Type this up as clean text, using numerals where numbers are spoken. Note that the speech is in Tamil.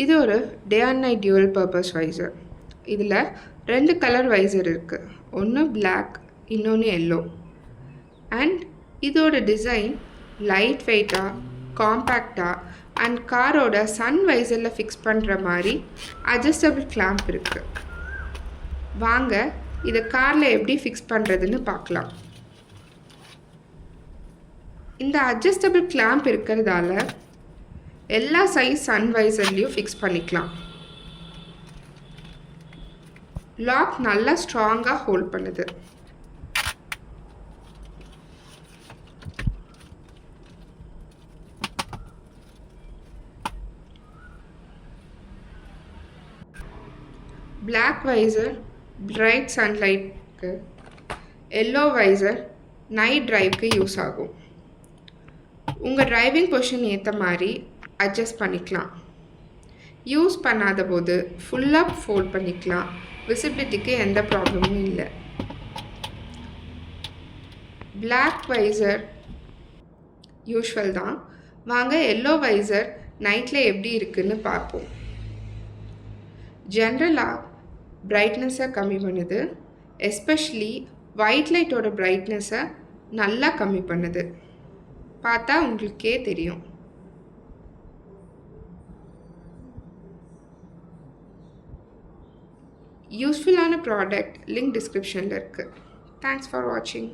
இது ஒரு day and night dual purpose visor. இதில் 2 கலர் வைசர் இருக்குது. ஒன்று பிளாக், இன்னொன்று எல்லோ. அண்ட் இதோட டிசைன் லைட் வெயிட்டாக, காம்பேக்டாக அண்ட் காரோட சன் வைசரில் ஃபிக்ஸ் பண்ணுற மாதிரி அட்ஜஸ்டபிள் கிளாம்ப் இருக்குது. வாங்க இதை காரில் எப்படி ஃபிக்ஸ் பண்ணுறதுன்னு பார்க்கலாம். இந்த அட்ஜஸ்டபிள் கிளாம்ப் இருக்கிறதால எல்லா சைஸ் சன் வைசர்லேயும் ஃபிக்ஸ் பண்ணிக்கலாம். லாக் நல்லா ஸ்ட்ராங்காக ஹோல்ட் பண்ணுது. பிளாக் வைசர் பிரைட் சன்லைட்க்கு, எல்லோ வைசர் நைட் டிரைவ்க்கு யூஸ் ஆகும். உங்கள் டிரைவிங் பொசிஷன் ஏற்ற மாதிரி அட்ஜஸ்ட் பண்ணிக்கலாம். யூஸ் பண்ணாத போது ஃபுல்லாக ஃபோல்ட் பண்ணிக்கலாம். விசிபிலிட்டிக்கு எந்த ப்ராப்ளமும் இல்லை. பிளாக் வைசர் யூஸ்வல் தான். வாங்க எல்லோ வைசர் நைட்டில் எப்படி இருக்குன்னு பார்ப்போம். ஜென்ரலாக பிரைட்னஸை கம்மி பண்ணுது. எஸ்பெஷலி ஒயிட் லைட்டோட பிரைட்னஸை நல்லா கம்மி பண்ணுது. பார்த்தா உங்களுக்கே தெரியும். யூஸ்ஃபுல்லான ப்ராடக்ட் லிங்க் டிஸ்கிரிப்ஷனில் இருக்குது. தேங்க்ஸ் ஃபார் வாட்சிங்.